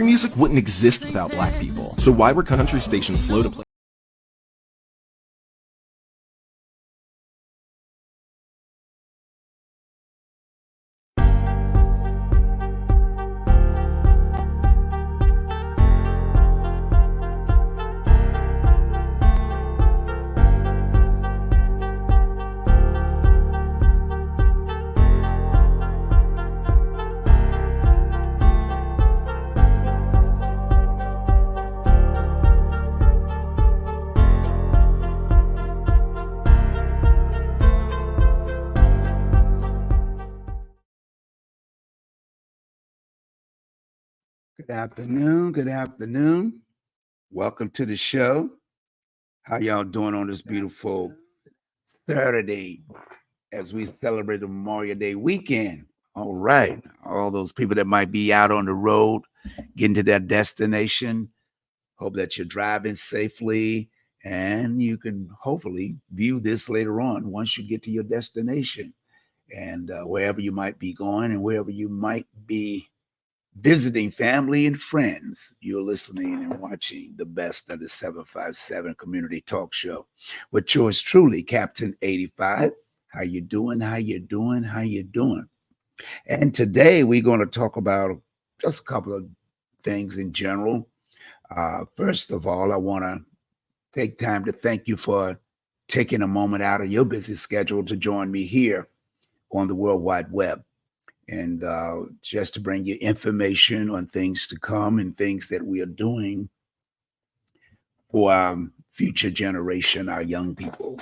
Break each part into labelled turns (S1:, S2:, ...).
S1: music wouldn't exist without black people. So why were country stations slow to play?
S2: Good afternoon. Good afternoon. Welcome to the show. How y'all doing on this beautiful Saturday as we celebrate the Memorial Day weekend? All right. All those people that might be out on the road, getting to their destination. Hope that you're driving safely and you can hopefully view this later on once you get to your destination. And wherever you might be going and wherever you might be visiting family and friends, you're listening and watching the best of the 757 Community Talk Show with yours truly, Captain 85. How you doing? How you doing? How you doing? And today we're going to talk about just a couple of things in general. First of all, I want to take time to thank you for taking a moment out of your busy schedule to join me here on the World Wide Web. And just to bring you information on things to come and things that we are doing for our future generation, our young people.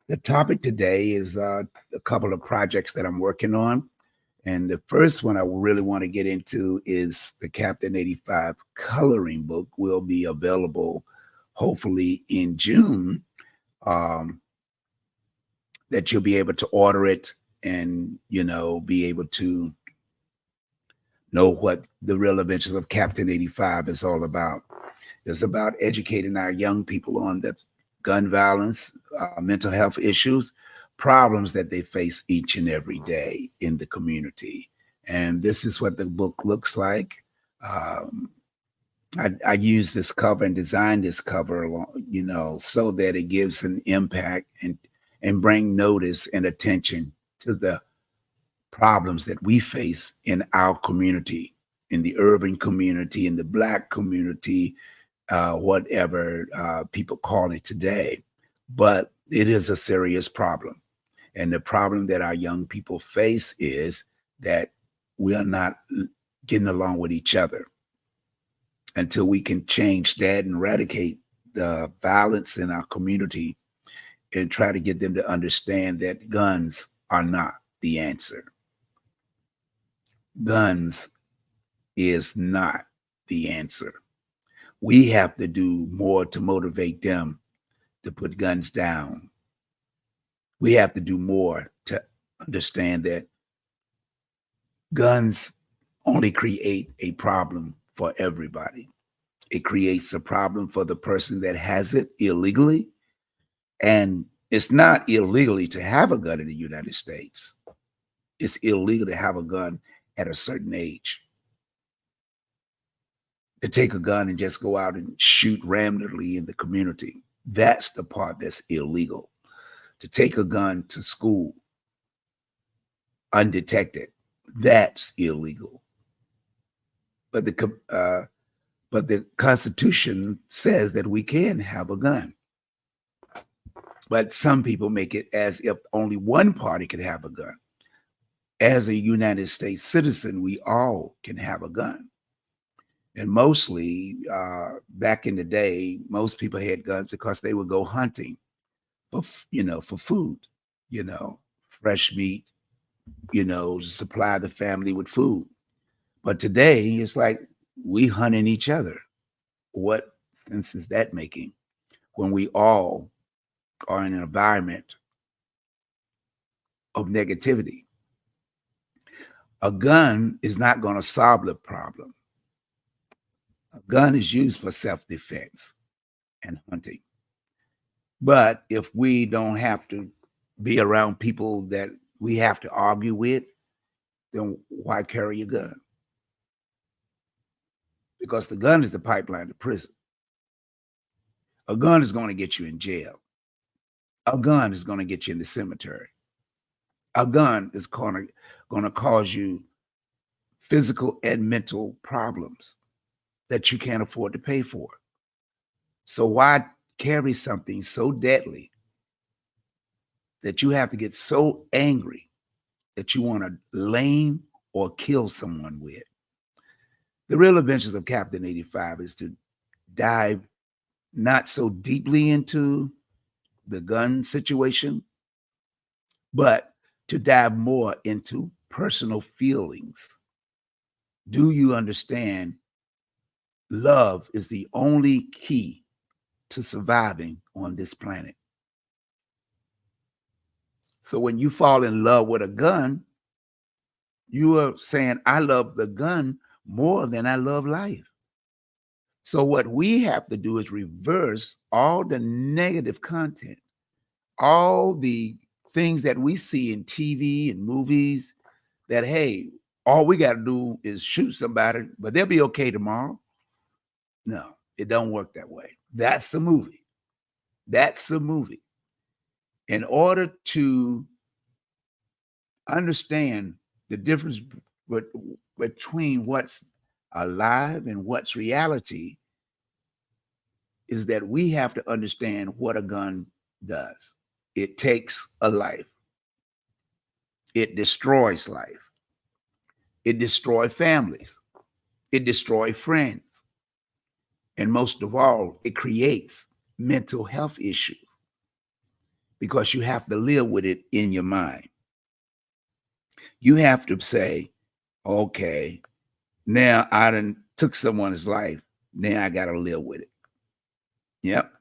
S2: The topic today is a couple of projects that I'm working on. And the first one I really want to get into is the Captain 85 coloring book will be available hopefully in June, that you'll be able to order it and, be able to know what the real adventures of Captain 85 is all about. It's about educating our young people on that gun violence, mental health issues, problems that they face each and every day in the community. And this is what the book looks like. I use this cover and designed this cover, so that it gives an impact and bring notice and attention to the problems that we face in our community, in the urban community, in the Black community, whatever people call it today. But it is a serious problem. And the problem that our young people face is that we are not getting along with each other. Until we can change that and eradicate the violence in our community and try to get them to understand that guns are not the answer. Guns is not the answer. We have to do more to motivate them to put guns down. We have to do more to understand that guns only create a problem for everybody. It creates a problem for the person that has it illegally. And it's not illegally to have a gun in the United States. It's illegal to have a gun at a certain age. To take a gun and just go out and shoot randomly in the community. That's the part that's illegal. To take a gun to school undetected, that's illegal. But the Constitution says that we can have a gun. But some people make it as if only one party can have a gun. As a United States citizen, we all can have a gun. And mostly, back in the day, most people had guns because they would go hunting for food, fresh meat, to supply the family with food. But today, it's like we hunting each other. What sense is that making when we all are in an environment of negativity? A gun is not going to solve the problem. A gun is used for self-defense and hunting. But if we don't have to be around people that we have to argue with, then why carry a gun? because the gun is the pipeline to prison. A gun is going to get you in jail. A gun is going to get you in the cemetery. A gun is going to cause you physical and mental problems that you can't afford to pay for. So why carry something so deadly that you have to get so angry that you want to lame or kill someone with? The real adventures of Captain 85 is to dive not so deeply into the gun situation, but to dive more into personal feelings. Do you understand love is the only key to surviving on this planet? So when you fall in love with a gun, you are saying, I love the gun more than I love life. So what we have to do is reverse all the negative content, all the things that we see in TV and movies that, hey, all we got to do is shoot somebody, but they'll be okay tomorrow. No, it don't work that way. That's a movie. That's a movie. In order to understand the difference between what's alive and what's reality, is that we have to understand what a gun does. It takes a life. It destroys life. It destroys families. It destroys friends. And most of all, it creates mental health issues because you have to live with it in your mind. You have to say, okay, now I done took someone's life. Now I got to live with it. Yep,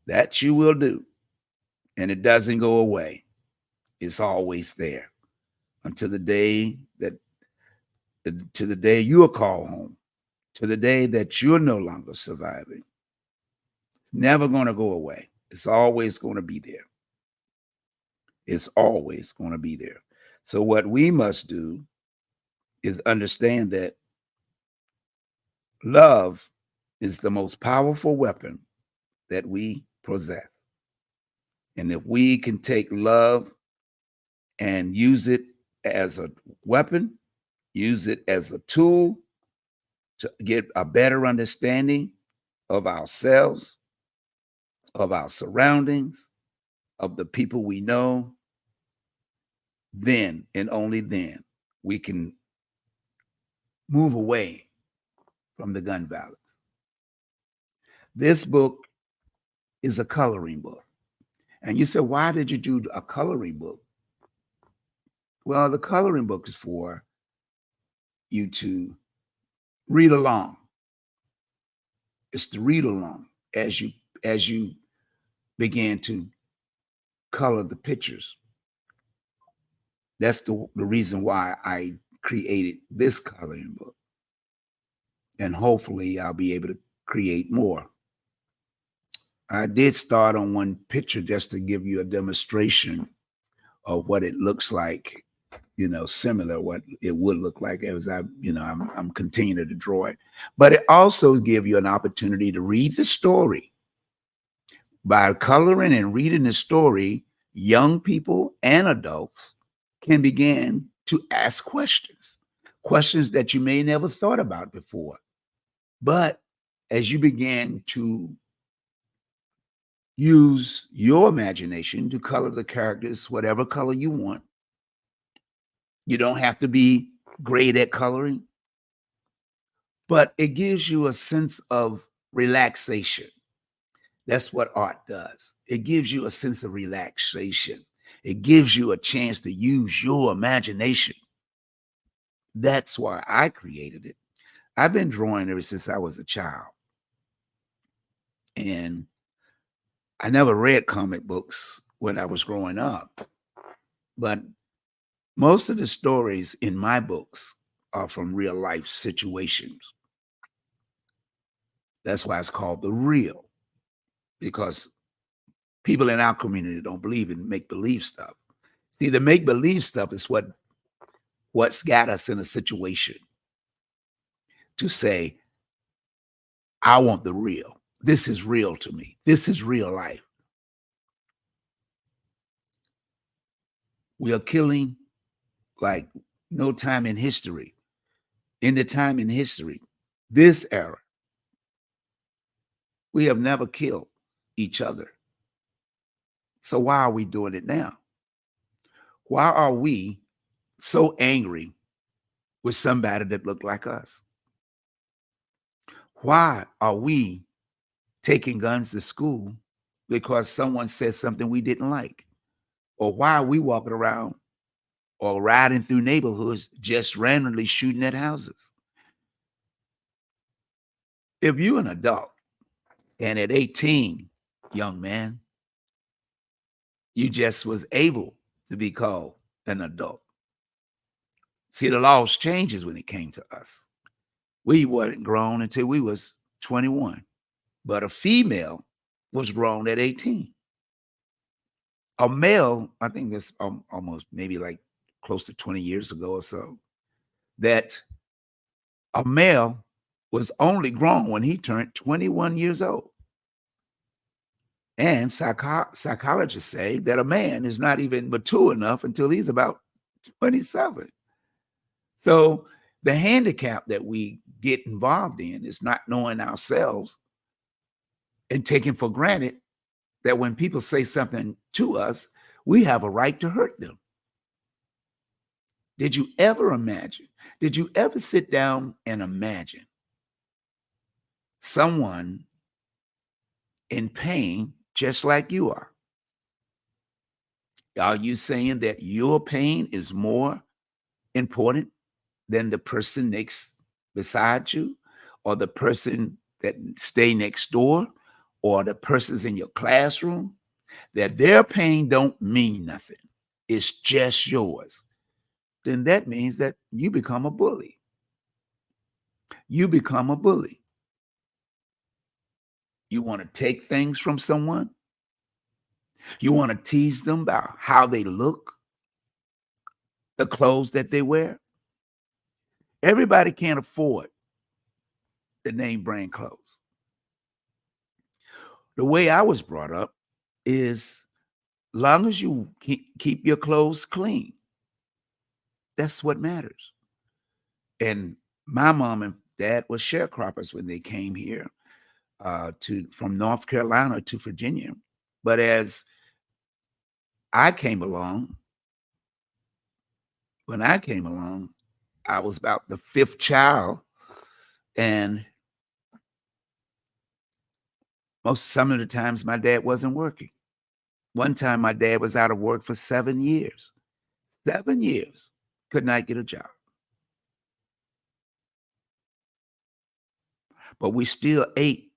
S2: that you will do. And it doesn't go away. It's always there until the day you are called home, to the day that you're no longer surviving. It's never going to go away. It's always going to be there. It's always going to be there. So what we must do is understand that love is the most powerful weapon that we possess. And if we can take love and use it as a weapon, use it as a tool to get a better understanding of ourselves, of our surroundings, of the people we know, then and only then we can move away from the gun violence. This book is a coloring book. And you said, why did you do a coloring book? Well, the coloring book is for you to read along. It's to read along as you begin to color the pictures. That's the reason why I created this coloring book. And hopefully I'll be able to create more. I did start on one picture just to give you a demonstration of what it looks like, similar what it would look like as I'm continuing to draw it. But it also gives you an opportunity to read the story. By coloring and reading the story, young people and adults can begin to ask questions that you may never thought about before. But as you begin to use your imagination to color the characters, whatever color you want, you don't have to be great at coloring, but it gives you a sense of relaxation. That's what art does. It gives you a sense of relaxation. It gives you a chance to use your imagination. That's why I created it. I've been drawing ever since I was a child. And I never read comic books when I was growing up. But most of the stories in my books are from real life situations. That's why it's called the real, because people in our community don't believe in make-believe stuff. See, the make-believe stuff is what's got us in a situation to say, I want the real. This is real to me. This is real life. We are killing like no time in history. In the time in history, this era, we have never killed each other. So why are we doing it now? Why are we so angry with somebody that looked like us? Why are we taking guns to school because someone said something we didn't like? Or why are we walking around or riding through neighborhoods just randomly shooting at houses? If you're an adult and at 18, young man, you just was able to be called an adult. See, the laws changes when it came to us. We weren't grown until we was 21, but a female was grown at 18. A male, I think that's almost maybe like close to 20 years ago or so, that a male was only grown when he turned 21 years old. And psychologists say that a man is not even mature enough until he's about 27. So the handicap that we get involved in is not knowing ourselves and taking for granted that when people say something to us, we have a right to hurt them. Did you ever imagine? Did you ever sit down and imagine someone in pain just like you are? Are you saying that your pain is more important than the person next beside you, or the person that stay next door, or the persons in your classroom? That their pain don't mean nothing. It's just yours. Then that means that you become a bully. You become a bully. You want to take things from someone. You want to tease them about how they look, the clothes that they wear. Everybody can't afford the name brand clothes. The way I was brought up is long as you keep your clothes clean, that's what matters. And my mom and dad were sharecroppers when they came here from North Carolina to Virginia. But as I came along, when I came along, I was about the fifth child, and some of the times my dad wasn't working. One time my dad was out of work for 7 years. 7 years, could not get a job. But we still ate.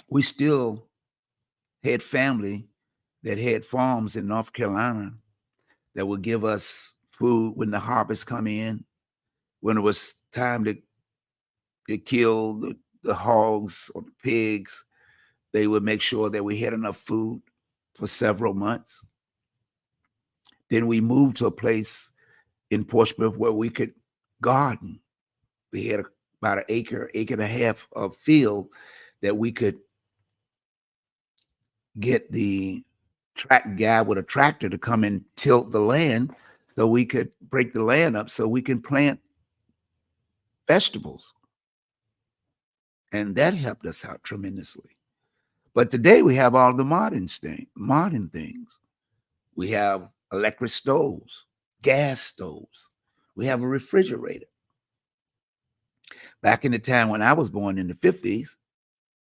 S2: We still had family that had farms in North Carolina that would give us food when the harvest come in, when it was time to kill the hogs or the pigs. They would make sure that we had enough food for several months. Then we moved to a place in Portsmouth where we could garden. We had about an acre and a half of field that we could get the track guy with a tractor to come and tilt the land so we could break the land up so we can plant vegetables. And that helped us out tremendously. But today we have all the modern things. We have electric stoves, gas stoves. We have a refrigerator. Back in the time when I was born in the 50s,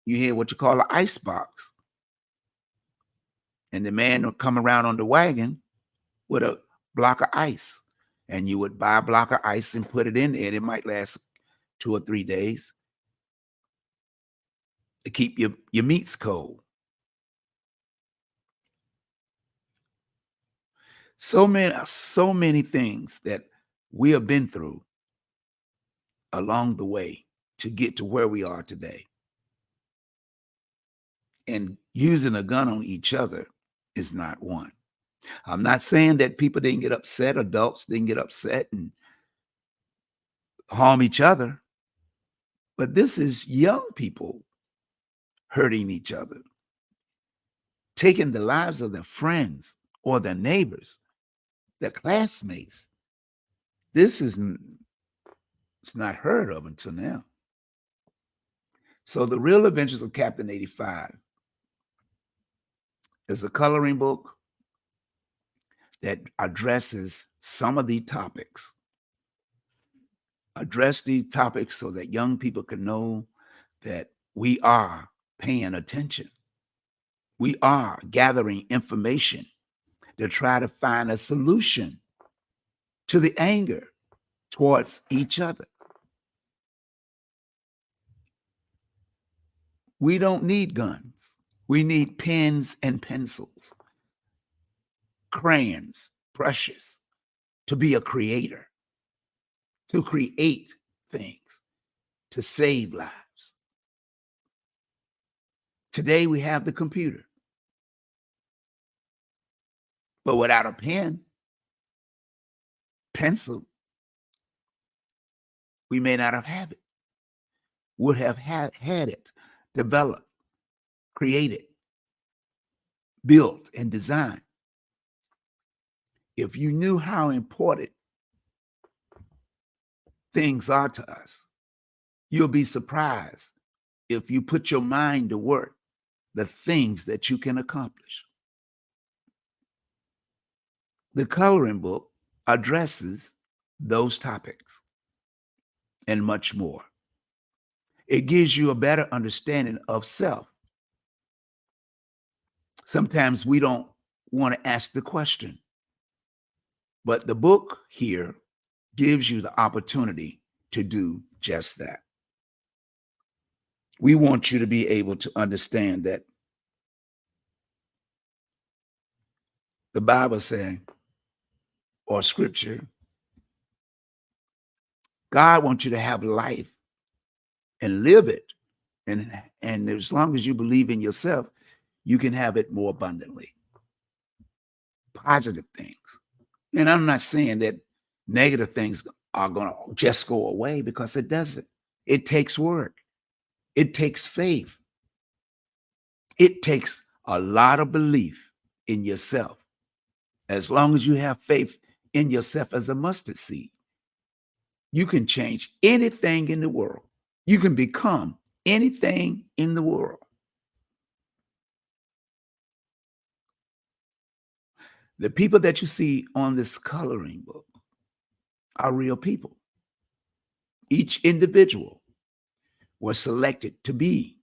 S2: you hear what you call an ice box. And the man would come around on the wagon with a block of ice. And you would buy a block of ice and put it in there. And it might last 2 or 3 days to keep your meats cold. So many things that we have been through along the way to get to where we are today. And using a gun on each other is not one. I'm not saying that people didn't get upset, adults didn't get upset and harm each other, But this is young people hurting each other, taking the lives of their friends or their neighbors, their classmates. This is it's not heard of until now. So The Real Adventures of Captain 85 is a coloring book that addresses some of these topics. Address these topics so that young people can know that we are paying attention. We are gathering information to try to find a solution to the anger towards each other. We don't need guns. We need pens and pencils, crayons, brushes, to be a creator, to create things, to save lives. Today we have the computer, but without a pen, pencil, we may not have had it, would have had it developed, created, built, and designed. If you knew how important things are to us, you'll be surprised if you put your mind to work, the things that you can accomplish. The coloring book addresses those topics and much more. It gives you a better understanding of self. Sometimes we don't want to ask the question, but the book here gives you the opportunity to do just that. We want you to be able to understand that the Bible saying, or scripture, God wants you to have life and live it. And as long as you believe in yourself, you can have it more abundantly. Positive things. And I'm not saying that negative things are going to just go away, because it doesn't. It takes work. It takes faith. It takes a lot of belief in yourself. As long as you have faith in yourself as a mustard seed, you can change anything in the world. You can become anything in the world. The people that you see on this coloring book are real people. Each individual was selected to be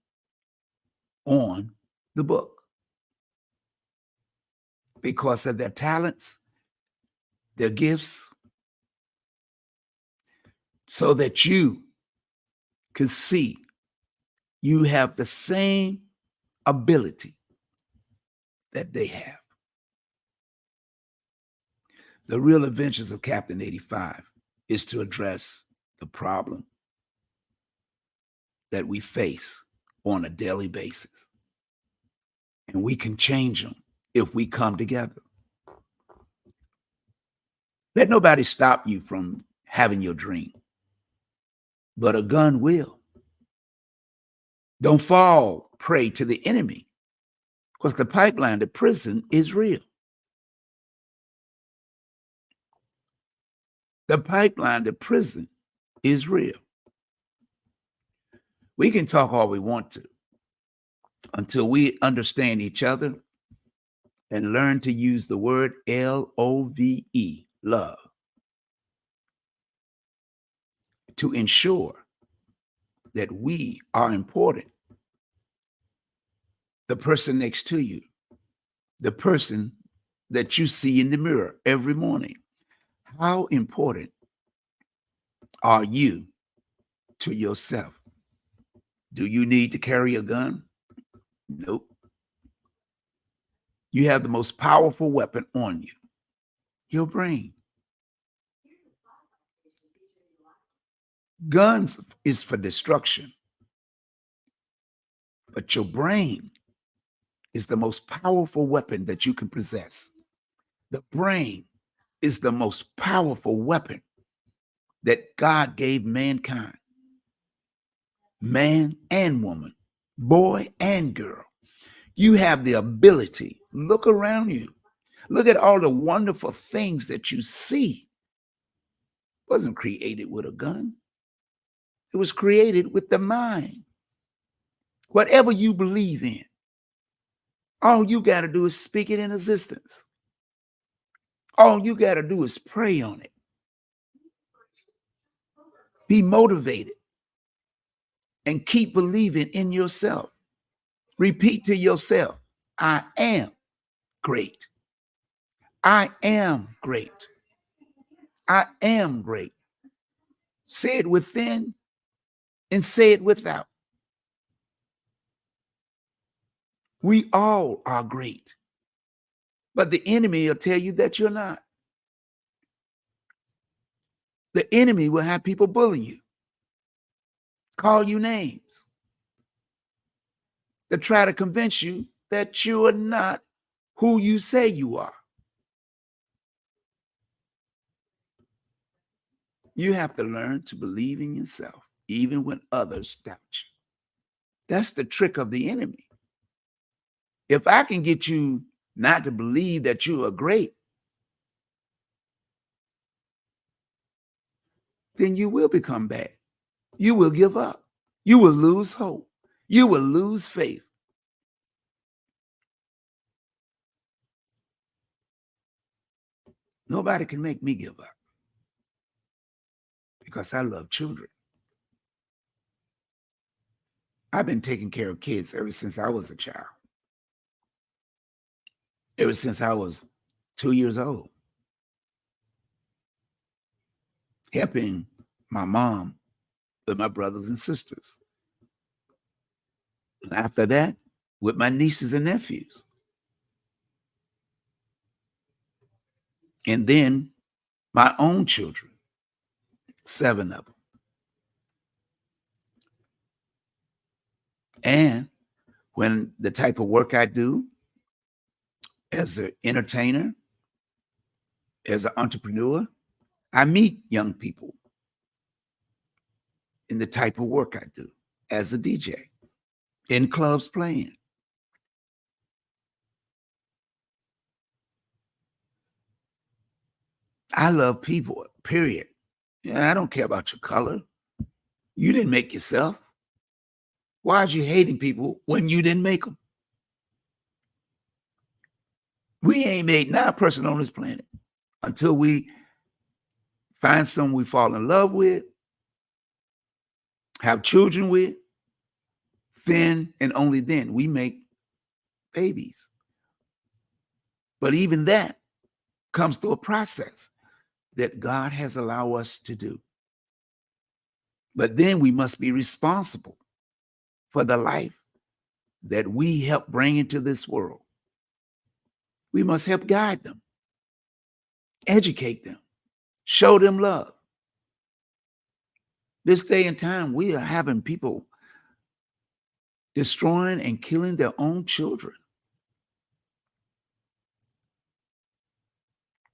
S2: on the book because of their talents, their gifts, so that you can see you have the same ability that they have. The Real Adventures of Captain 85 is to address the problem that we face on a daily basis. And we can change them if we come together. Let nobody stop you from having your dream, but a gun will. Don't fall prey to the enemy, because the pipeline to prison is real. The pipeline to prison is real. We can talk all we want to until we understand each other and learn to use the word LOVE, love, to ensure that we are important. The person next to you, the person that you see in the mirror every morning, how important are you to yourself? Do you need to carry a gun? Nope. You have the most powerful weapon on you, your brain. Guns is for destruction, but your brain is the most powerful weapon that you can possess. The brain is the most powerful weapon that God gave mankind. man and woman, boy and girl. You have the ability. Look around you. Look at all the wonderful things that you see. It wasn't created with a gun. It was created with the mind. Whatever you believe in, all you got to do is speak it in existence. All you got to do is pray on it. Be motivated and keep believing in yourself. Repeat to yourself, I am great. I am great. I am great. Say it within and say it without. We all are great. But the enemy will tell you that you're not. The enemy will have people bully you, call you names, to try to convince you that you are not who you say you are. You have to learn to believe in yourself, even when others doubt you. That's the trick of the enemy. If I can get you not to believe that you are great, then you will become bad. You will give up. You will lose hope. You will lose faith. Nobody can make me give up because I love children. I've been taking care of kids ever since I was a child. Ever since I was 2 years old. Helping my mom with my brothers and sisters. And after that, with my nieces and nephews. And then my own children, 7 of them. And when the type of work I do as an entertainer, as an entrepreneur, I meet young people in the type of work I do as a DJ, in clubs playing. I love people, period. Yeah, I don't care about your color. You didn't make yourself. Why are you hating people when you didn't make them? We ain't made not a person on this planet until we find someone we fall in love with, have children with, then and only then we make babies. But even that comes through a process that God has allowed us to do. But then we must be responsible for the life that we help bring into this world. We must help guide them, educate them, show them love. This day and time, we are having people destroying and killing their own children.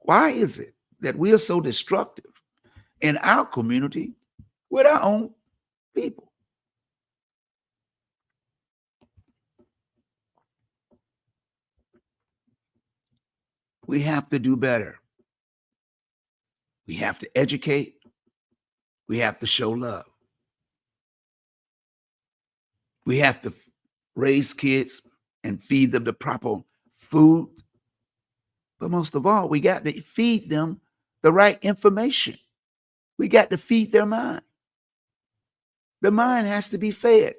S2: Why is it that we are so destructive in our community with our own people? We have to do better. We have to educate. We have to show love. We have to raise kids and feed them the proper food. But most of all, we got to feed them the right information. We got to feed their mind. The mind has to be fed.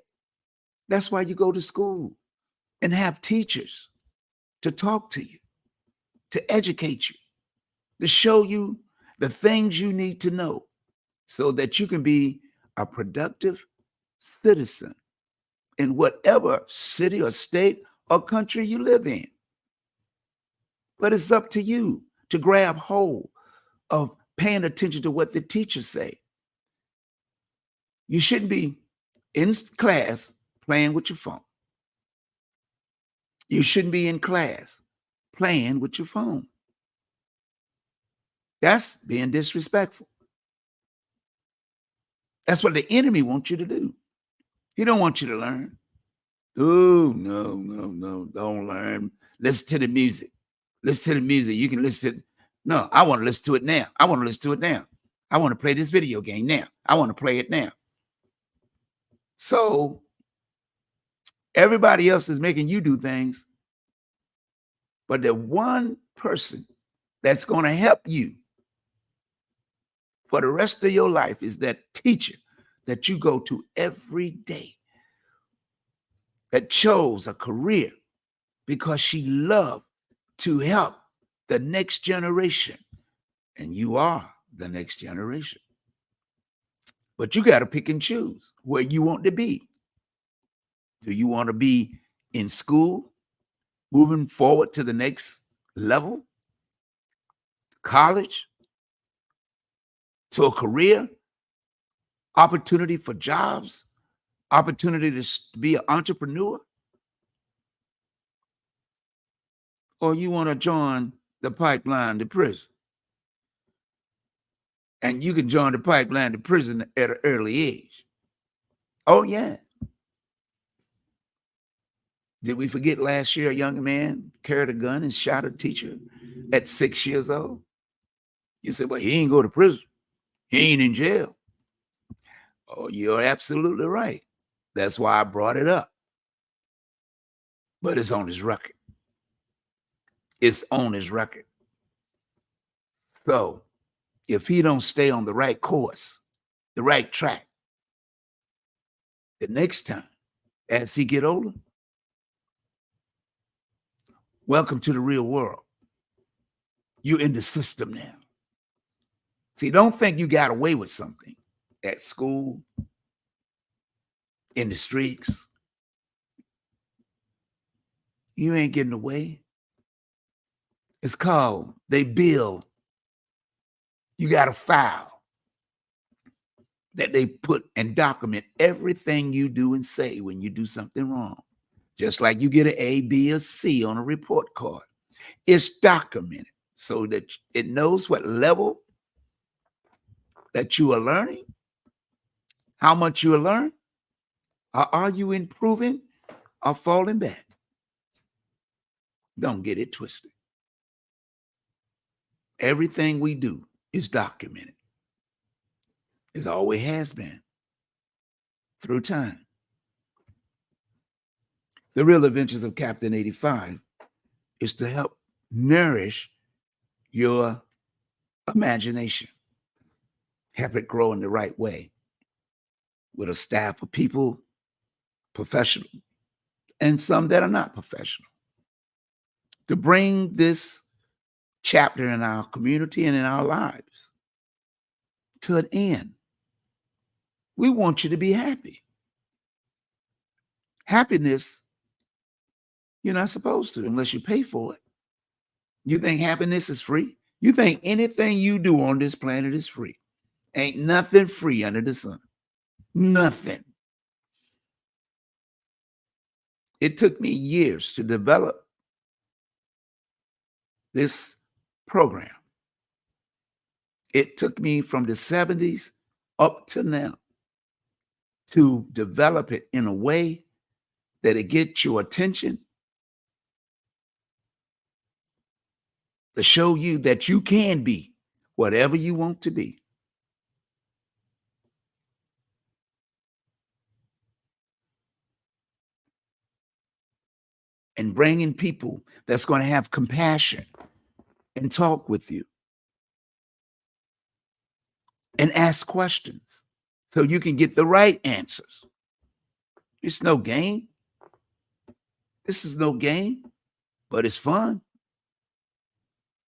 S2: That's why you go to school and have teachers to talk to you, to educate you, to show you the things you need to know so that you can be a productive citizen in whatever city or state or country you live in. But it's up to you to grab hold of paying attention to what the teachers say. You shouldn't be in class playing with your phone. You shouldn't be in class playing with your phone. That's being disrespectful. That's what the enemy wants you to do. He don't want you to learn. Oh, no, don't learn. Listen to the music. Listen to the music. You can listen. No, I want to listen to it now. I want to listen to it now. I want to play this video game now. I want to play it now. So everybody else is making you do things, but the one person that's going to help you for the rest of your life is that teacher that you go to every day, that chose a career because she loved to help the next generation. And you are the next generation. But you got to pick and choose where you want to be. Do you want to be in school, moving forward to the next level? College? To a career? Opportunity for jobs? Opportunity to be an entrepreneur? Or you want to join the pipeline to prison? And you can join the pipeline to prison at an early age. Oh, yeah. Did we forget last year a young man carried a gun and shot a teacher at 6 years old? You said, well, he ain't go to prison. He ain't in jail. Oh, you're absolutely right. That's why I brought it up. But it's on his record. It's on his record. So if he don't stay on the right course, the right track, the next time, as he get older, welcome to the real world. You're in the system now. See, don't think you got away with something at school, in the streets. You ain't getting away. It's called, they bill. You got a file that they put and document everything you do and say when you do something wrong. Just like you get an A, B, or C on a report card. It's documented so that it knows what level that you are learning, how much you are learning, or are you improving or falling back? Don't get it twisted. Everything we do is documented. It always has been through time. The real adventures of Captain 85 is to help nourish your imagination, help it grow in the right way with a staff of people, professional, and some that are not professional, to bring this chapter in our community and in our lives to an end. We want you to be happy. Happiness, you're not supposed to unless you pay for it. You think happiness is free? You think anything you do on this planet is free? Ain't nothing free under the sun. Nothing. It took me years to develop this program. It took me from the 70s up to now to develop it in a way that it gets your attention, to show you that you can be whatever you want to be. And bringing people that's going to have compassion and talk with you and ask questions so you can get the right answers. It's no game. This is no game, but it's fun.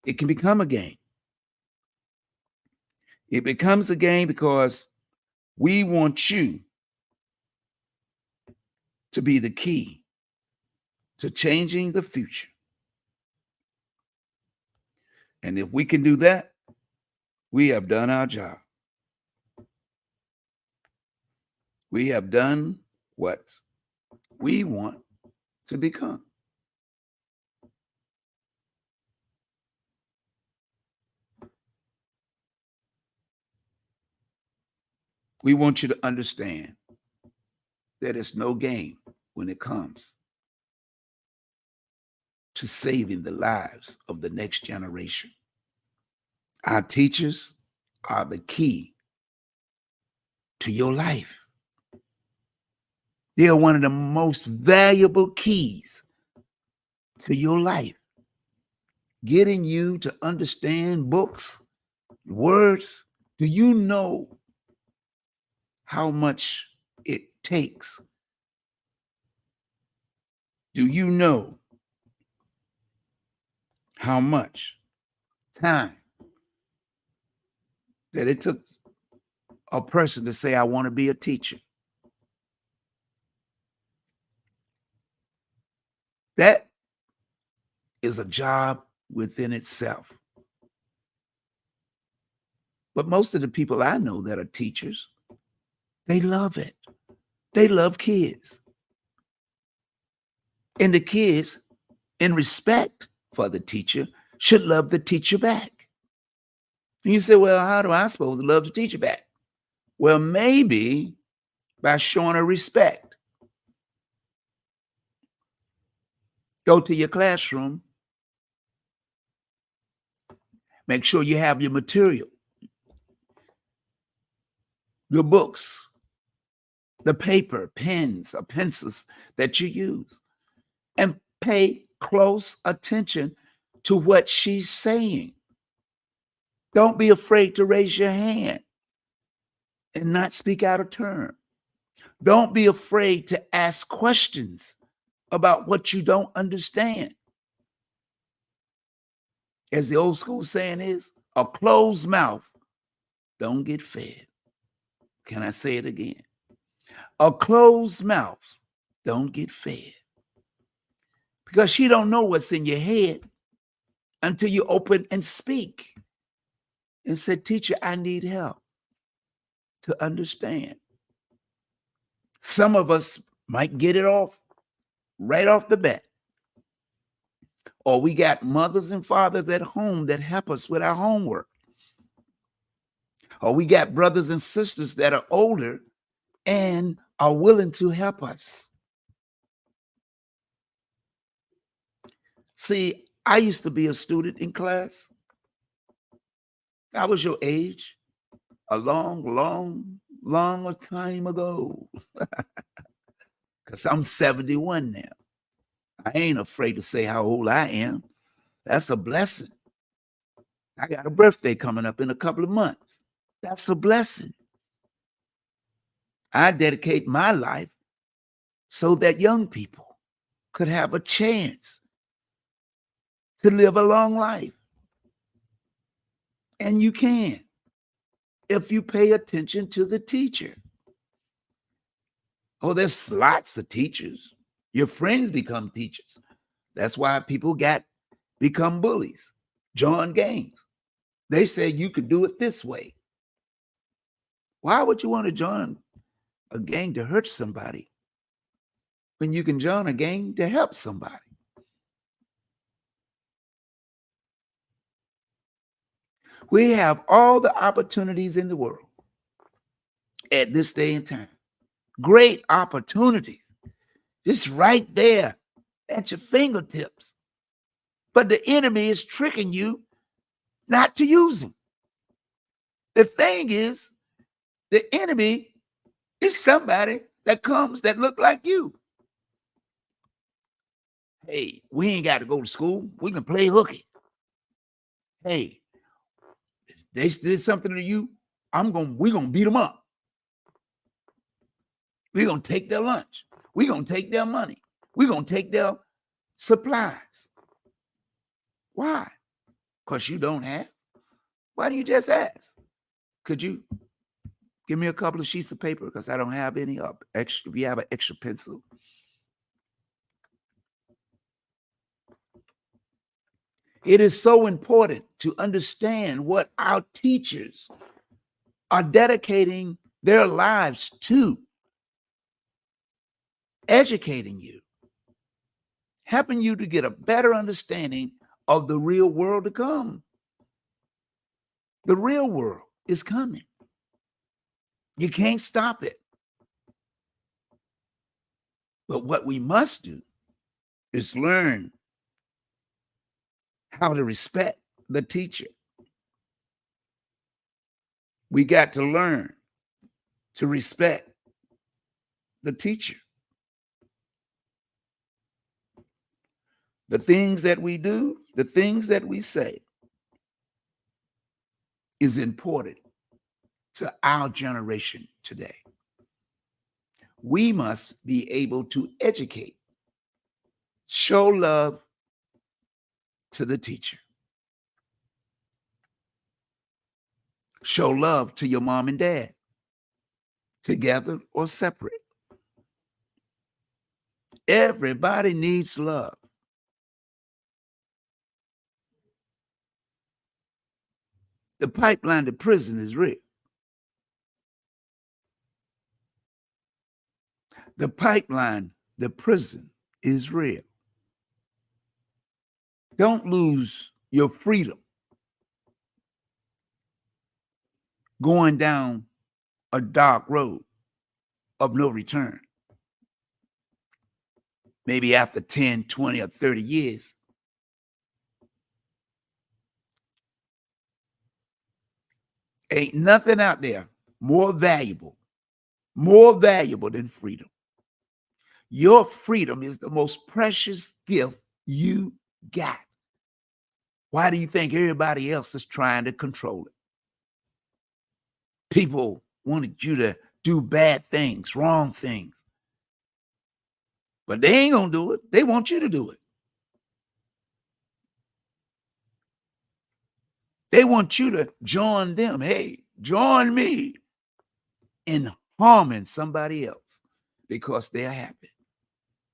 S2: It can become a game. It becomes a game because we want you to be the key to changing the future. And if we can do that, we have done our job. We have done what we want to become. We want you to understand there is no game when it comes to saving the lives of the next generation. Our teachers are the key to your life. They are one of the most valuable keys to your life, getting you to understand books, words. Do you know how much it takes? Do you know how much time that it took a person to say, I want to be a teacher? That is a job within itself. But most of the people I know that are teachers, they love it. They love kids. And the kids, in respect for the teacher, should love the teacher back. And you say, well, how do I supposed to love the teacher back? Well, maybe by showing her respect. Go to your classroom. Make sure you have your material, your books, the paper, pens, or pencils that you use, and pay close attention to what she's saying. Don't be afraid to raise your hand and not speak out of turn. Don't be afraid to ask questions about what you don't understand. As the old school saying is, a closed mouth don't get fed. Can I say it again? A closed mouth don't get fed. Because she don't know what's in your head until you open and speak and say, teacher, I need help to understand. Some of us might get it off right off the bat. Or we got mothers and fathers at home that help us with our homework. Or we got brothers and sisters that are older and are willing to help us. See, I used to be a student in class. I was your age a long time ago. Because I'm 71 now. I ain't afraid to say how old I am. That's a blessing. I got a birthday coming up in a couple of months. That's a blessing. I dedicate my life so that young people could have a chance to live a long life. And you can, if you pay attention to the teacher. Oh, there's lots of teachers. Your friends become teachers. That's why people become bullies, join gangs. They say you could do it this way. Why would you want to join a gang to hurt somebody when you can join a gang to help somebody? We have all the opportunities in the world at this day and time. Great opportunities. It's right there at your fingertips. But the enemy is tricking you not to use them. The thing is, the enemy is somebody that comes that look like you. Hey, we ain't got to go to school. We can play hooky. Hey, they did something to you. We're gonna beat them up. We're gonna take their lunch. We're gonna take their money. We're gonna take their supplies. Why? Because you don't have. Why do you just ask? Could you give me a couple of sheets of paper? Because I don't have any extra. If you have an extra pencil. It is so important to understand what our teachers are dedicating their lives to. Educating you, helping you to get a better understanding of the real world to come. The real world is coming. You can't stop it. But what we must do is learn how to respect the teacher. We got to learn to respect the teacher. The things that we do, the things that we say is important to our generation today. We must be able to educate, show love to the teacher. Show love to your mom and dad, together or separate. Everybody needs love. The pipeline to prison is real. The pipeline, the prison is real. Don't lose your freedom going down a dark road of no return. Maybe after 10, 20, or 30 years. Ain't nothing out there more valuable than freedom. Your freedom is the most precious gift you got. Why do you think everybody else is trying to control it? People wanted you to do bad things, wrong things. But they ain't gonna do it. They want you to do it. They want you to join them. Hey, join me in harming somebody else because they're happy.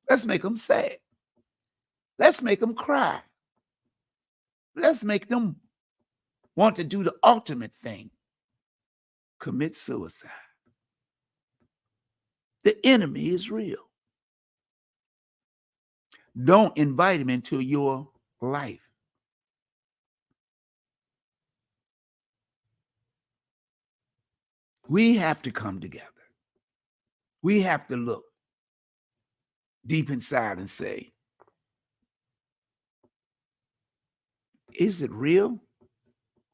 S2: Let's make them sad. Let's make them cry. Let's make them want to do the ultimate thing, commit suicide. The enemy is real. Don't invite him into your life. We have to come together. We have to look deep inside and say, is it real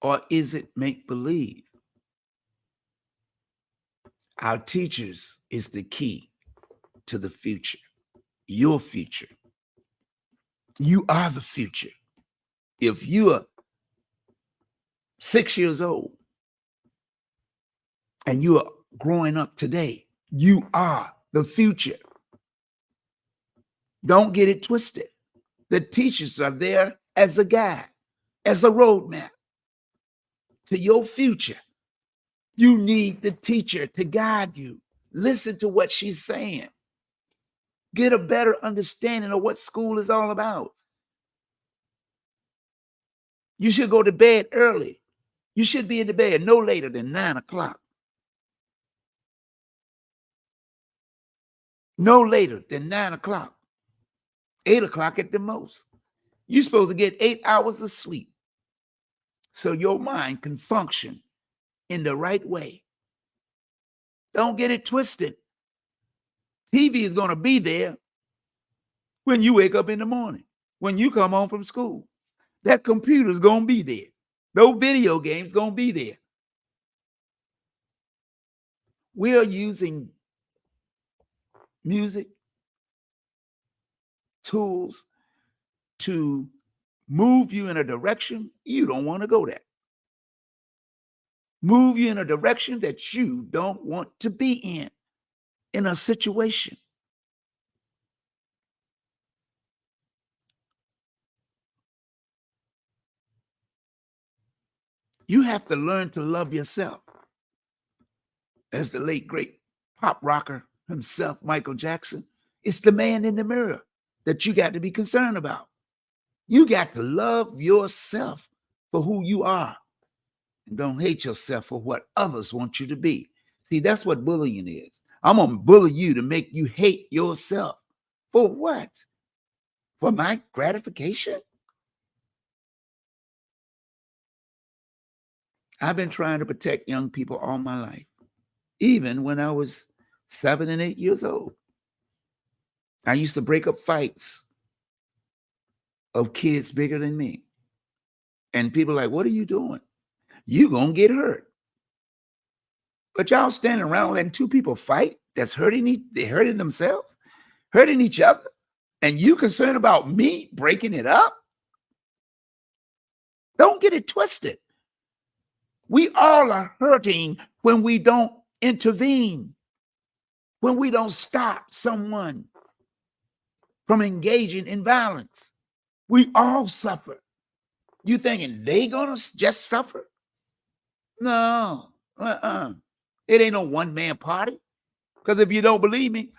S2: or is it make-believe? Our teachers is the key to the future, your future. You are the future. If you are 6 years old and you are growing up today, you are the future. Don't get it twisted. The teachers are there as a guide, as a roadmap to your future. You need the teacher to guide you. Listen to what she's saying. Get a better understanding of what school is all about. You should go to bed early. You should be in the bed no later than 9 o'clock. No later than 9 o'clock. 8 o'clock at the most. You're supposed to get 8 hours of sleep so your mind can function in the right way. Don't get it twisted. TV is going to be there when you wake up in the morning, when you come home from school. That computer's going to be there. Those video games going to be there. We are using music, tools to move you in a direction you don't want to go there. Move you in a direction that you don't want to be in a situation. You have to learn to love yourself. As the late, great pop rocker himself, Michael Jackson, it's the man in the mirror that you got to be concerned about. You got to love yourself for who you are and don't hate yourself for what others want you to be. See, that's what bullying is. I'm going to bully you to make you hate yourself. For what? For my gratification? I've been trying to protect young people all my life, even when I was 7 and 8 years old. I used to break up fights of kids bigger than me. And people are like, what are you doing? You gonna get hurt. But y'all standing around letting two people fight that's they're hurting themselves, hurting each other, and you concerned about me breaking it up? Don't get it twisted. We all are hurting when we don't intervene, when we don't stop someone from engaging in violence. We all suffer. You thinking they gonna just suffer? No, It ain't no one-man party. Because if you don't believe me,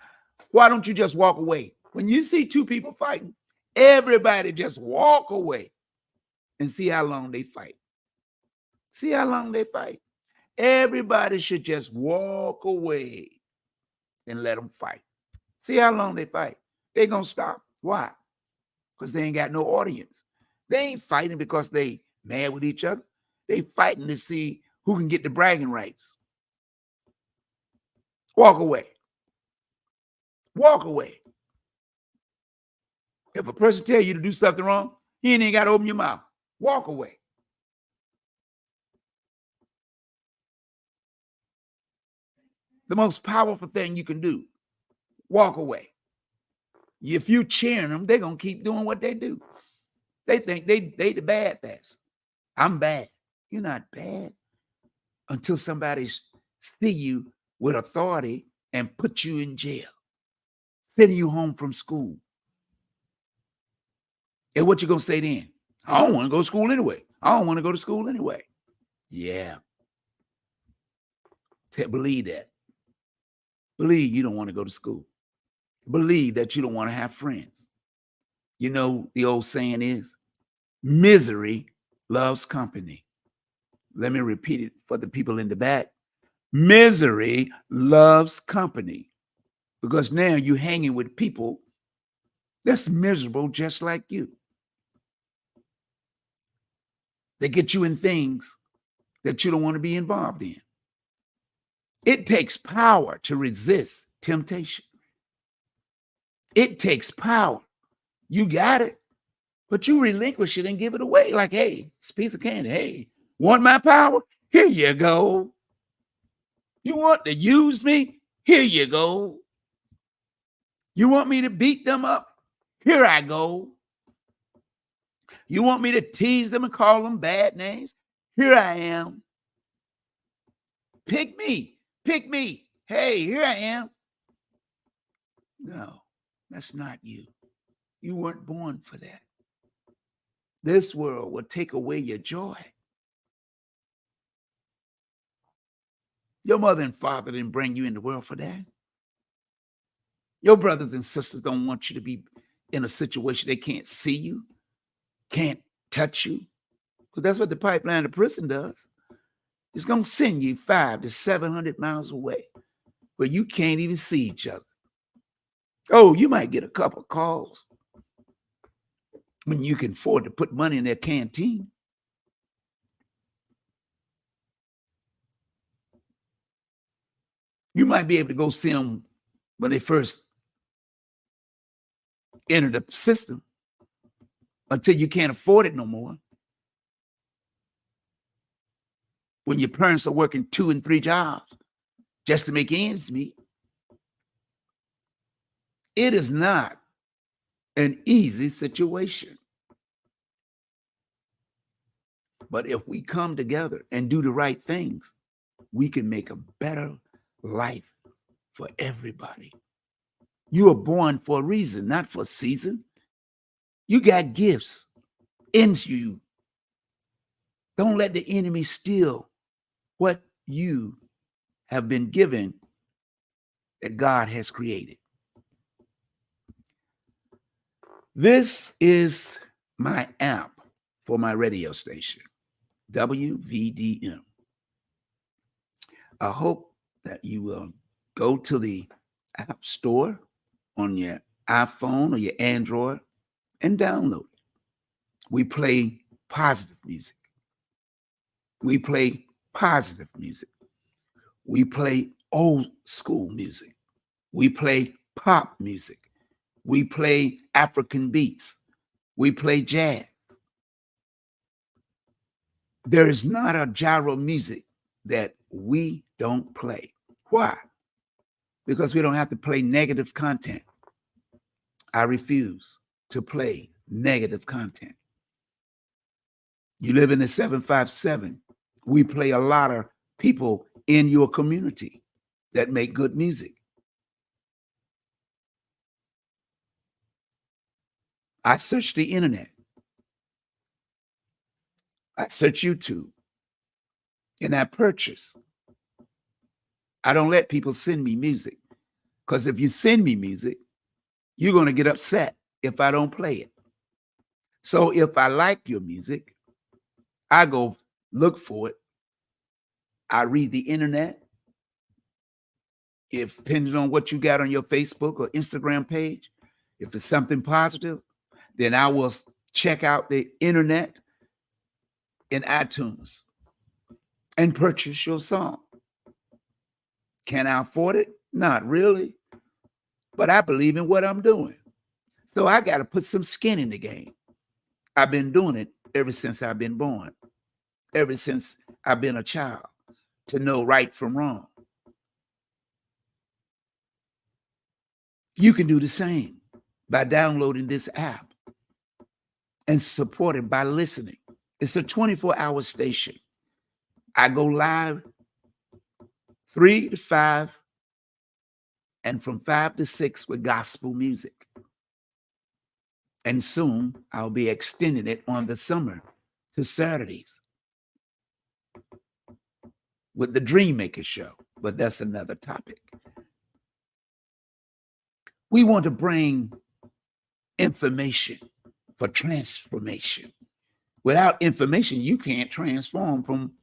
S2: why don't you just walk away? When you see two people fighting, everybody just walk away and see how long they fight. See how long they fight. Everybody should just walk away and let them fight. See how long they fight. They're going to stop. Why? Because they ain't got no audience. They ain't fighting because they mad with each other. They fighting to see who can get the bragging rights. Walk away. Walk away. If a person tell you to do something wrong, you ain't got to open your mouth. Walk away. The most powerful thing you can do, walk away. If you cheering them, they're going to keep doing what they do. They think they the bad person. I'm bad. You're not bad until somebody see you with authority and put you in jail, sending you home from school. And what you going to say then? I don't want to go to school anyway. I don't want to go to school anyway. Yeah. Believe that. Believe you don't want to go to school. Believe that you don't want to have friends. You know, the old saying is, misery loves company. Let me repeat it for the people in the back. Misery loves company. Because now you're hanging with people that's miserable just like you. They get you in things that you don't want to be involved in. It takes power to resist temptation. It takes power. You got it, but you relinquish it and give it away. Like, hey, it's a piece of candy. Hey, want my power? Here you go. You want to use me? Here you go. You want me to beat them up? Here I go. You want me to tease them and call them bad names? Here I am. Pick me. Pick me. Hey, here I am. No, that's not you. You weren't born for that. This world will take away your joy. Your mother and father didn't bring you in the world for that. Your brothers and sisters don't want you to be in a situation they can't see you, can't touch you. Because that's what the pipeline of prison does. It's going to send you 500 to 700 miles away where you can't even see each other. Oh, you might get a couple calls when you can afford to put money in their canteen. You might be able to go see them when they first enter the system until you can't afford it no more. When your parents are working 2 and 3 jobs just to make ends meet. It is not an easy situation. But if we come together and do the right things, we can make a better life for everybody. You were born for a reason, not for a season. You got gifts in you. Don't let the enemy steal what you have been given that God has created. This is my app for my radio station, WVDM. I hope that you will go to the app store on your iPhone or your Android and download it. We play positive music. We play positive music. We play old school music. We play pop music. We play African beats. We play jazz. There is not a gyro music that we don't play. Why? Because we don't have to play negative content. I refuse to play negative content. You live in the 757. We play a lot of people in your community that make good music. I search the internet. I search YouTube. And I purchase. I don't let people send me music. Because if you send me music, you're going to get upset if I don't play it. So if I like your music, I go look for it. I read the internet. If depending on what you got on your Facebook or Instagram page, if it's something positive, then I will check out the internet in iTunes and purchase your song. Can I afford it? Not really. But I believe in what I'm doing. So I got to put some skin in the game. I've been doing it ever since I've been born, ever since I've been a child, to know right from wrong. You can do the same by downloading this app and support it by listening. It's a 24-hour station. I go live 3 to 5 and from 5 to 6 with gospel music. And soon I'll be extending it on the summer to Saturdays with the Dream Maker Show, but that's another topic. We want to bring information for transformation. Without information, you can't transform from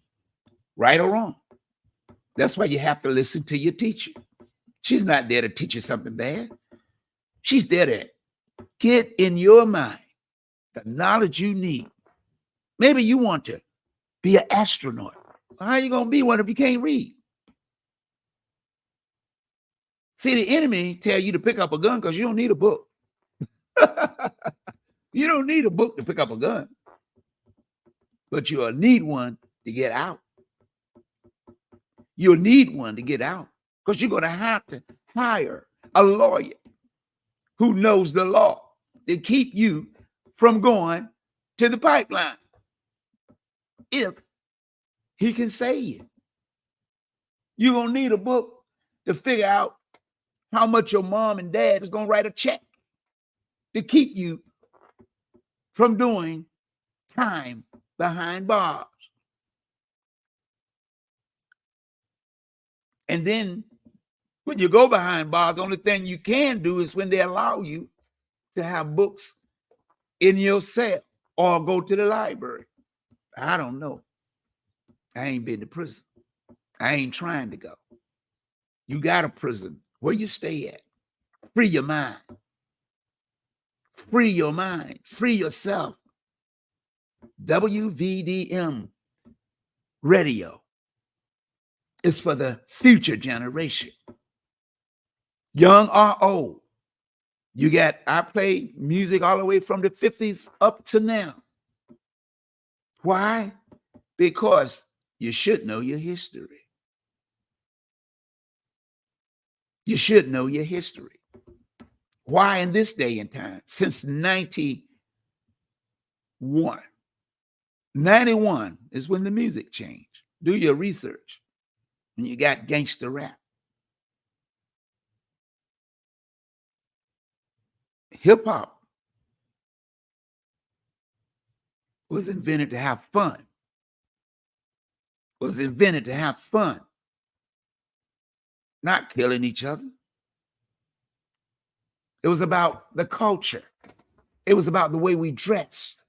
S2: right or wrong. That's why you have to listen to your teacher. She's not there to teach you something bad. She's there to get in your mind the knowledge you need. Maybe you want to be an astronaut. How are you going to be one if you can't read? See, the enemy tell you to pick up a gun because you don't need a book. You don't need a book to pick up a gun, but you'll need one to get out. You'll need one to get out because you're going to have to hire a lawyer who knows the law to keep you from going to the pipeline if he can save you. You're going to need a book to figure out how much your mom and dad is going to write a check to keep you from doing time behind bars. And then when you go behind bars, the only thing you can do is when they allow you to have books in your cell or go to the library. I don't know. I ain't been to prison. I ain't trying to go. You got a prison. Where you stay at? Free your mind. Free your mind. Free yourself. WVDM radio is for the future generation. Young or old. I play music all the way from the 50s up to now. Why? Because you should know your history. You should know your history. Why in this day and time? Since 91. 91 is when the music changed. Do your research. And you got gangster rap. Hip hop was invented to have fun. Was invented to have fun, not killing each other. It was about the culture. It was about the way we dressed.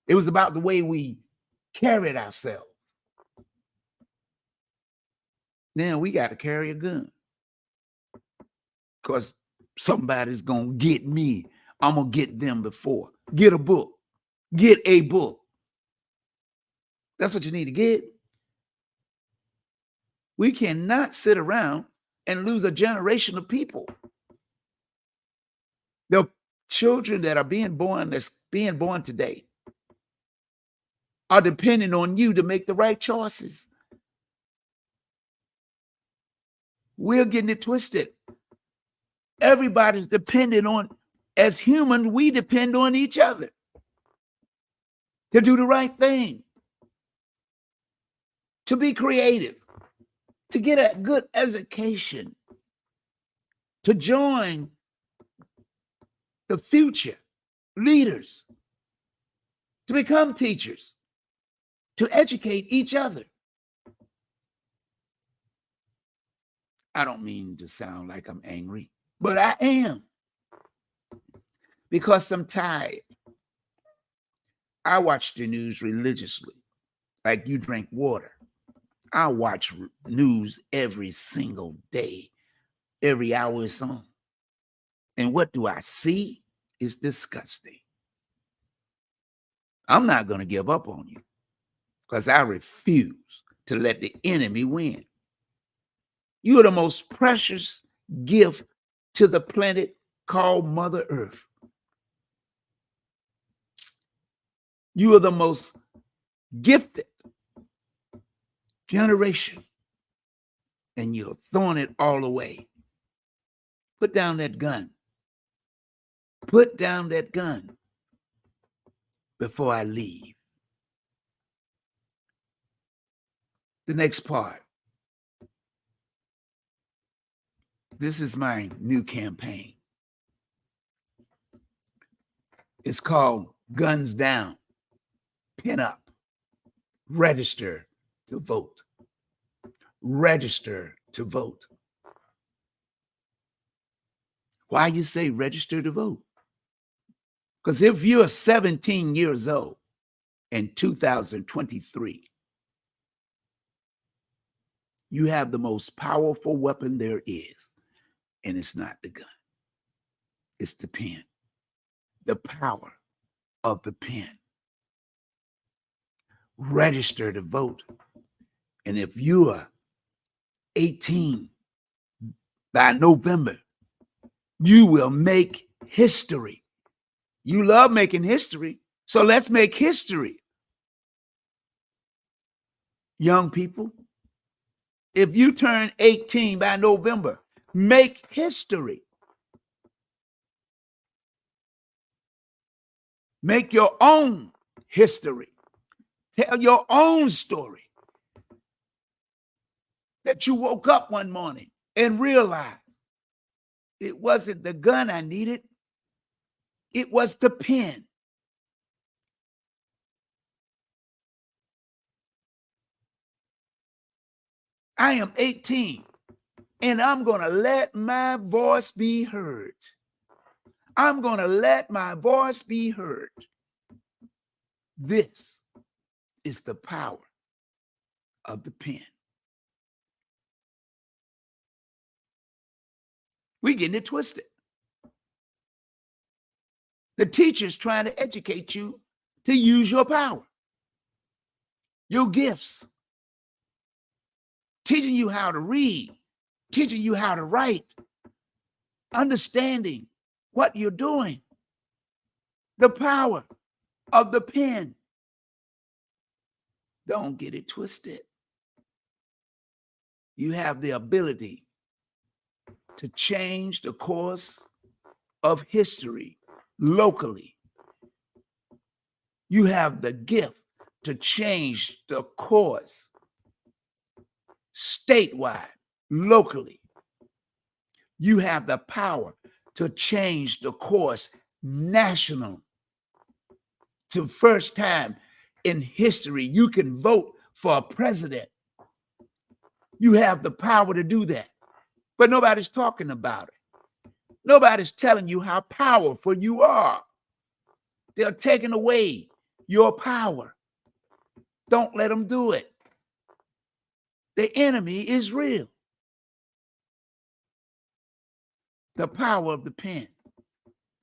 S2: It was about the way we carried ourselves. Now we got to carry a gun because somebody's going to get me. I'm going to get them before. Get a book. Get a book. That's what you need to get. We cannot sit around and lose a generation of people. The children that are being born, that's being born today, are depending on you to make the right choices. We're getting it twisted. Everybody's dependent on, as humans, we depend on each other to do the right thing, to be creative, to get a good education, to join the future leaders, to become teachers, to educate each other. I don't mean to sound like I'm angry, but I am, because I'm tired. I watch the news religiously, like you drink water. I watch news every single day, every hour it's on. And what do I see? It's disgusting. I'm not going to give up on you, because I refuse to let the enemy win. You are the most precious gift to the planet called Mother Earth. You are the most gifted generation, and you're throwing it all away. Put down that gun. Put down that gun before I leave. The next part. This is my new campaign. It's called Guns Down, Pin Up, Register to Vote. Register to vote. Why you say register to vote? Because if you're 17 years old in 2023, you have the most powerful weapon there is, and it's not the gun. It's the pen. The power of the pen. Register to vote. And if you are 18 by November, you will make history. You love making history, so let's make history. Young people, if you turn 18 by November, make history. Make your own history. Tell your own story. That you woke up one morning and realized it wasn't the gun I needed, it was the pen. I am 18, and I'm going to let my voice be heard. I'm going to let my voice be heard. This is the power of the pen. We're getting it twisted. The teacher's trying to educate you to use your power, your gifts, teaching you how to read, teaching you how to write, understanding what you're doing, the power of the pen. Don't get it twisted. You have the ability to change the course of history locally. You have the gift to change the course statewide, locally. You have the power to change the course national. To first time in history, you can vote for a president. You have the power to do that, but nobody's talking about it. Nobody's telling you how powerful you are. They're taking away your power. Don't let them do it. The enemy is real. The power of the pen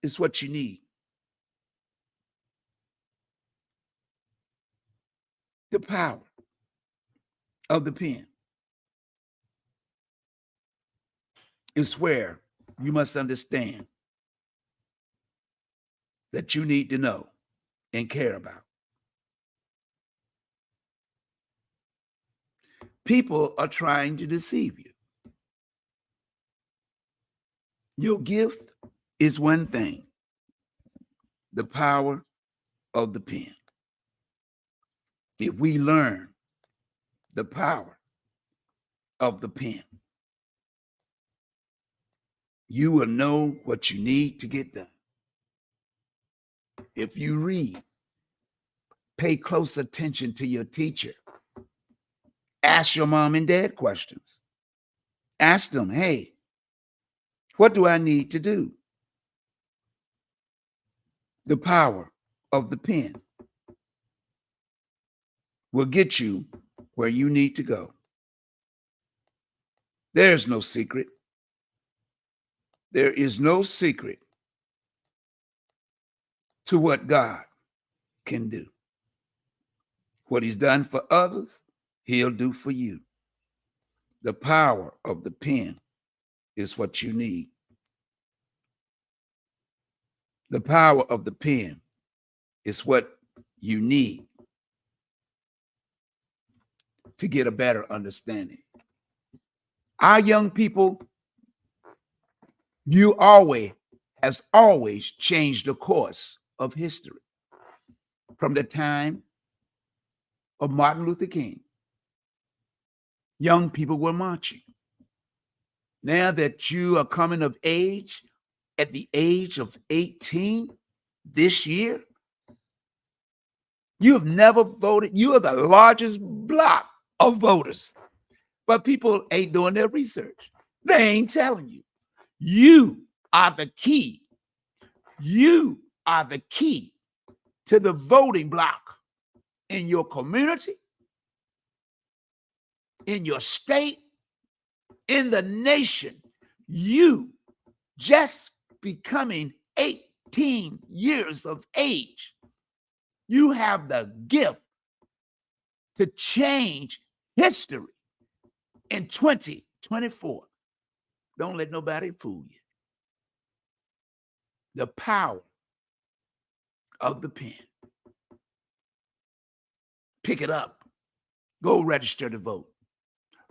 S2: is what you need. The power of the pen is where you must understand that you need to know and care about. People are trying to deceive you. Your gift is one thing, the power of the pen. If we learn the power of the pen, you will know what you need to get done. If you read, pay close attention to your teacher. Ask your mom and dad questions. Ask them, hey, what do I need to do? The power of the pen will get you where you need to go. There's no secret. There is no secret to what God can do. What he's done for others, he'll do for you. The power of the pen is what you need. The power of the pen is what you need to get a better understanding. Our young people, you has always changed the course of history. From the time of Martin Luther King, young people were marching. Now that you are coming of age, at the age of 18 this year, you have never voted. You are the largest block of voters, but people ain't doing their research. They ain't telling you. You are the key. You are the key to the voting block in your community, in your state, in the nation. You just becoming 18 years of age, you have the gift to change history in 2024. Don't let nobody fool you. The power of the pen. Pick it up. Go register to vote.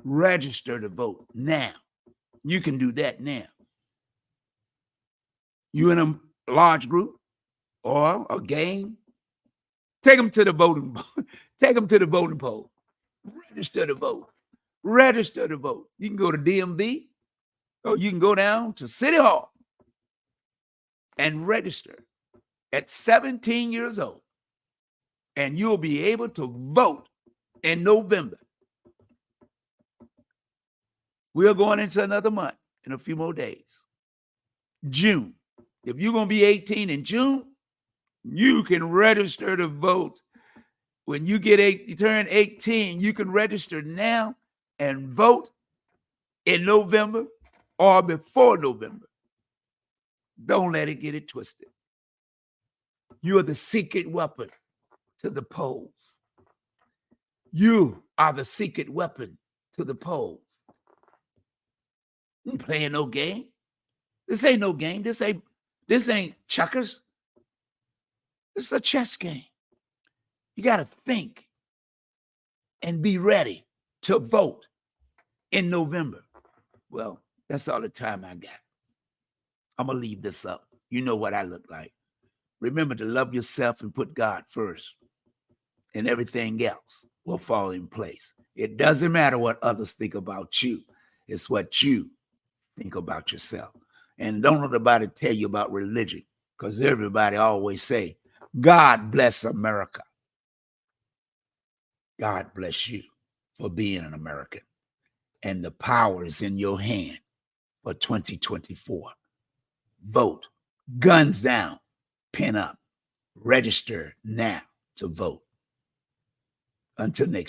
S2: Register to vote now. You can do that now. You in a large group or a gang, take them to the voting. Take them to the voting poll. Register to vote. Register to vote. You can go to DMV or you can go down to City Hall and register at 17 years old, and you'll be able to vote in November. We're going into another month in a few more days. June. If you're going to be 18 in June, you can register to vote. When you turn 18, you can register now and vote in November or before November. Don't let it get it twisted. You are the secret weapon to the polls. You are the secret weapon to the polls. You ain't playing no game. This ain't no game. This ain't checkers. This is a chess game. You got to think and be ready to vote in November. Well, that's all the time I got. I'm going to leave this up. You know what I look like. Remember to love yourself and put God first, and everything else will fall in place. It doesn't matter what others think about you. It's what you think about yourself. And don't let nobody tell you about religion, because everybody always say, God bless America. God bless you for being an American. And the power is in your hand for 2024. Vote. Guns down. Pen up. Register now to vote. Until next time.